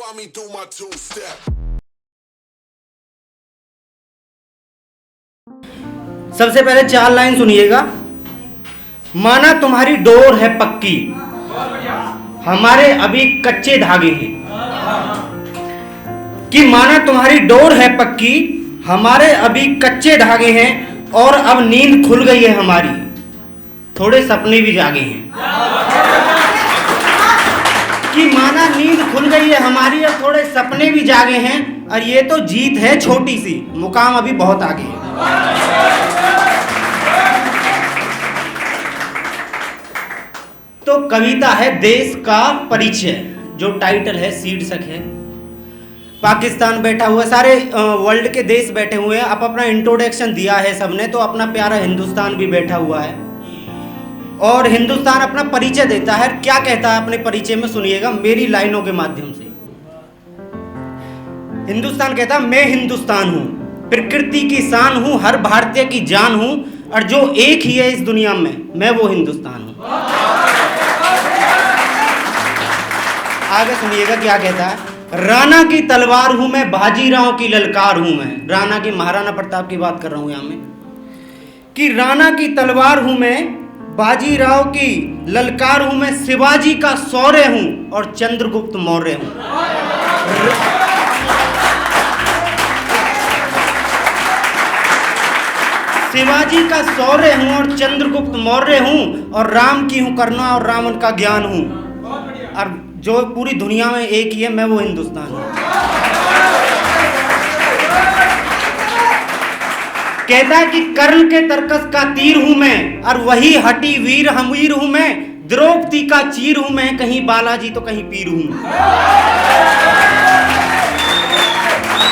Saw me do my two-step. सबसे पहले 4 line सुनिएगा। माना तुम्हारी डोर है पक्की, हमारे अभी कच्चे धागे हैं। कि माना तुम्हारी डोर है पक्की, हमारे अभी कच्चे धागे हैं, और अब नींद खुल गई है हमारी, थोड़े सपने भी जागे हैं। कि माना नींद खुल गई है हमारी और थोड़े सपने भी जागे हैं, और ये तो जीत है छोटी सी, मुकाम अभी बहुत आगे है। तो कविता है देश का परिचय, जो टाइटल है, शीर्षक है। पाकिस्तान बैठा हुआ, सारे वर्ल्ड के देश बैठे हुए हैं। अब अपना इंट्रोडक्शन दिया है सबने, तो अपना प्यारा हिंदुस्तान भी बैठा हुआ है, और हिंदुस्तान अपना परिचय देता है। क्या कहता है अपने परिचय में, सुनिएगा मेरी लाइनों के माध्यम से। हिंदुस्तान कहता है, मैं हिंदुस्तान हूं, प्रकृति की शान हूं, हर भारतीय की जान हूं, और जो एक ही है इस दुनिया में, मैं वो हिंदुस्तान हूं। आगे सुनिएगा क्या कहता है। राणा की तलवार हूं मैं, बाजीराव की ललकार हूं मैं। राणा की, महाराणा प्रताप की बात कर रहा हूं यहां में। कि राणा की तलवार हूं मैं, बाजीराव की ललकार हूं मैं, शिवाजी का शौर्य हूं, और चंद्रगुप्त मौर्य हूं। शिवाजी का शौर्य हूं और चंद्रगुप्त मौर्य हूं, और राम की हूं करुणा और रावण का ज्ञान हूं, और जो पूरी दुनिया में एक ही है, मैं वो हिंदुस्तान हूं। कहता है कि कर्ण के तरकस का तीर हूं मैं, और वही हटी वीर हमीर हूं मैं, द्रौपदी का चीर हूं मैं, कहीं बालाजी तो कहीं पीर हूं मैं।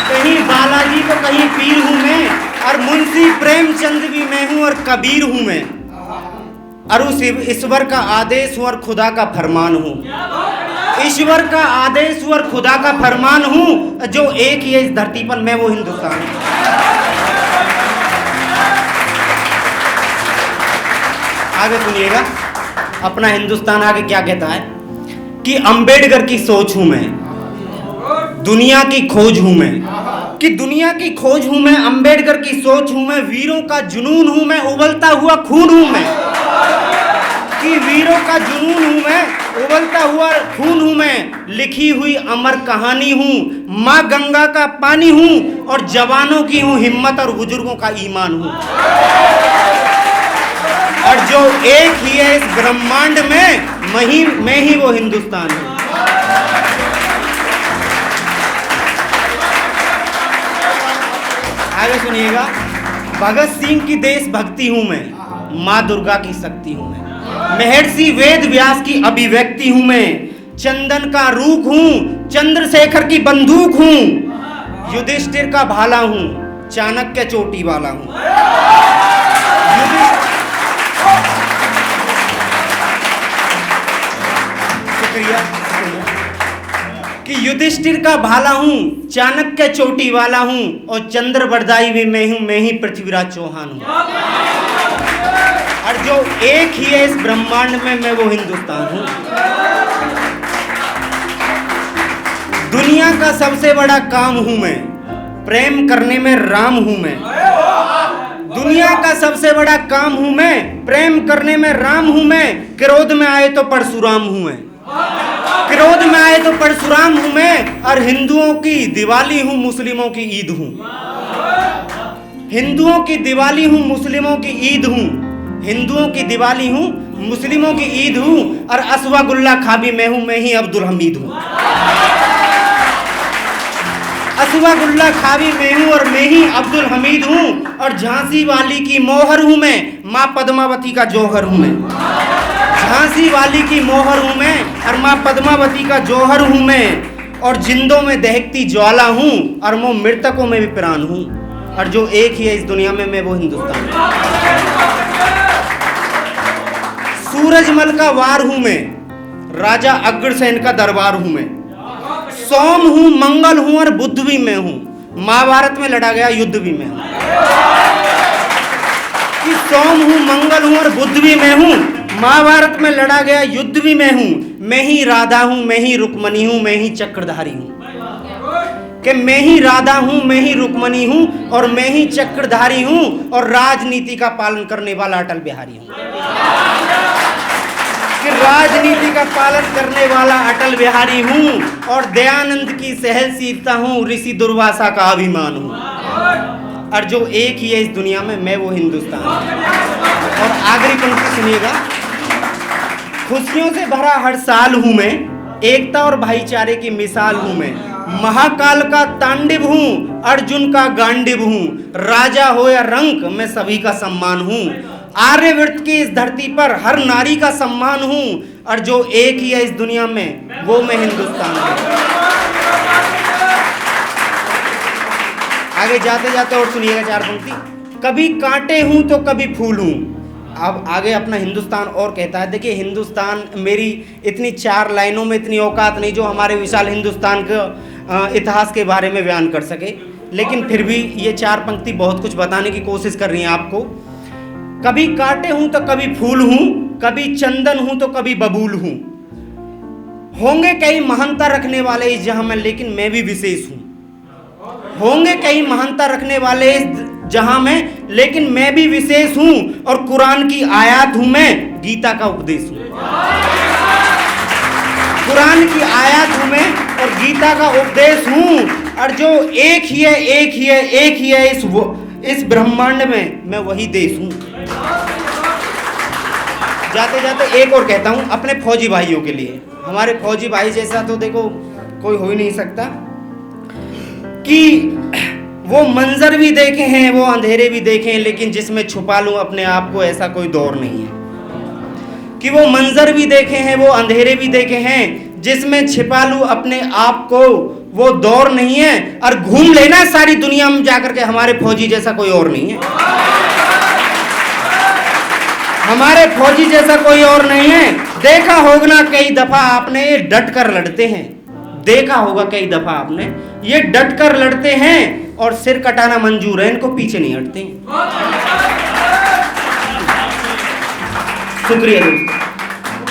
कहीं बालाजी तो कहीं पीर हूं मैं, और मुंशी प्रेमचंद भी मैं हूं, और कबीर हूं मैं, और उस ईश्वर का आदेश हूं और खुदा का फरमान हूं। ईश्वर का आदेश हूं और खुदा का फरमान हूं, जो एक ही है इस धरती पर, मैं वो हिंदुस्तान हूं। आगे सुनिएगा अपना हिंदुस्तान आगे क्या कहता है। कि अंबेडकर की सोच हूं मैं, दुनिया की खोज हूं मैं। कि दुनिया की खोज हूं मैं, अंबेडकर की सोच हूं मैं, वीरों का जुनून हूं मैं, उबलता हुआ खून हूं मैं। कि वीरों का जुनून हूं मैं, उबलता हुआ खून हूं मैं, लिखी हुई अमर कहानी हूं, माँ गंगा का पानी हूं, और जवानों की हूं हिम्मत और बुजुर्गों का ईमान हूं, और जो एक ही है इस ब्रह्मांड में, मैं ही वो हिंदुस्तान हूं। आगे सुनिएगा। भगत सिंह की देशभक्ति हूं मैं, माँ दुर्गा की शक्ति हूं मैं, महर्षि वेद व्यास की अभिव्यक्ति हूं मैं, चंदन का रूख हूं, चंद्रशेखर की बंदूक हूं, युधिष्ठिर का भाला हूं, चाणक्य चोटी वाला हूं। शुक्रिया। कि युधिष्ठिर का भाला हूं, चाणक्य चोटी वाला हूं, और चंद्रवरदाई भी मैं हूं, मैं ही पृथ्वीराज चौहान हूं, और जो एक ही है इस ब्रह्मांड में, मैं वो हिंदुस्तान हूं। दुनिया का सबसे बड़ा काम हूं मैं, प्रेम करने में राम हूं मैं। दुनिया का सबसे बड़ा काम हूं मैं, प्रेम करने में राम हूं मैं, क्रोध में आए तो परशुराम हूं मैं। क्रोध में आए तो परशुराम हूं मैं, और हिंदुओं की दिवाली हूं, मुस्लिमों की ईद हूं। हिंदुओं की दिवाली हूं, मुस्लिमों की ईद हूं। हिंदुओं की दिवाली हूं, मुस्लिमों की ईद हूं, और असवागुल्ला खा भी मैं हूं, मैं ही अब्दुल हमीद हूं। असवागुल्ला खा भी मैं हूं, और मैं ही अब्दुल हमीद हूं, और झांसी वाली की मोहर हूं मैं, माँ पद्मावती का जौहर हूं मैं। झांसी वाली की मोहर हूं मैं, और माँ पद्मावती का जौहर हूं मैं, और जिंदों में दहकती ज्वाला हूं, और मैं मृतकों में भी प्राण हूं, और जो एक ही है इस दुनिया में, मैं वो हिंदुस्तान हूं। सूरजमल का वार हूं मैं, राजा अग्रसेन का दरबार हूं मैं। सोम हूं, मंगल हूं, और बुध भी मैं हूं, महाभारत में लड़ा गया युद्ध भी मैं हूं। कि सोम हूं, मंगल हूं, और बुध भी मैं हूं, महाभारत में लड़ा गया युद्ध भी मैं हूं, मैं ही राधा हूं, मैं ही रुक्मणी हूं, मैं ही चक्रधारी हूं। कि मैं ही राधा हूं, मैं ही रुक्मणी हूं और मैं ही चक्रधारी हूं और राजनीति का पालन करने वाला अटल बिहारी हूं। कि राजनीति का पालन करने वाला अटल बिहारी हूं और दयानंद की सहनशीलता हूं, ऋषि दुर्वासा का अभिमान हूं। और जो एक ही है इस दुनिया में, मैं वो हिंदुस्तान हूं। और आखिरी पंक्ति सुनिएगा, खुशियों से भरा हर साल हूं मैं, एकता और भाईचारे की मिसाल हूं मैं, महाकाल का तांडिव हूं, अर्जुन का गांडिव हूं, राजा हो या रंक मैं सभी का सम्मान हूं, आर्यवृत्त की इस धरती पर हर नारी का सम्मान हूं और जो एक ही है इस दुनिया में वो मैं हिंदुस्तान हूं। आगे जाते जाते और सुनिएगा 4 पंक्ति, कभी कांटे हूं तो कभी फूल हूं। अब आगे अपना हिंदुस्तान और कहता है, देखिए हिंदुस्तान, मेरी इतनी 4 लाइनों में इतनी औकात नहीं जो हमारे विशाल हिंदुस्तान के इतिहास के बारे में बयान कर सके, लेकिन फिर भी ये 4 पंक्ति बहुत कुछ बताने की कोशिश कर रही हैं आपको। कभी कांटे हूं तो कभी फूल हूं, कभी चंदन हूं तो कभी बबूल हूं, होंगे कई महानता रखने वाले इस जहां में लेकिन मैं भी विशेष हूं। होंगे कई महानता रखने वाले इस जहां में लेकिन मैं भी विशेष हूं और कुरान की आयत हूं मैं, गीता का उपदेश हूं। कुरान की आयत हूं मैं और गीता का उपदेश हूं और जो एक ही है, एक ही है, एक ही है इस ब्रह्मांड में, मैं वही देश हूं। जाते जाते एक और कहता हूं अपने फौजी भाइयों के लिए। हमारे फौजी भाई जैसा तो देखो कोई हो ही नहीं सकता, कि वो मंजर भी देखे हैं, वो अंधेरे भी देखे हैं, लेकिन जिसमें छुपा लूं अपने आप को ऐसा कोई दौर नहीं है। कि वो मंजर भी देखे हैं, वो अंधेरे भी देखे हैं, जिसमें छिपा लूं अपने आप को वो दौर नहीं है। और घूम लेना सारी दुनिया में जाकर के, हमारे फौजी जैसा कोई और नहीं है। हमारे फौजी जैसा कोई और नहीं है। देखा होगा ना कई दफा आपने, ये डट कर लड़ते हैं। देखा होगा कई दफा आपने, ये डट कर लड़ते हैं और सिर कटाना मंजूर है, इनको पीछे नहीं हटते। शुक्रिया दोस्तों।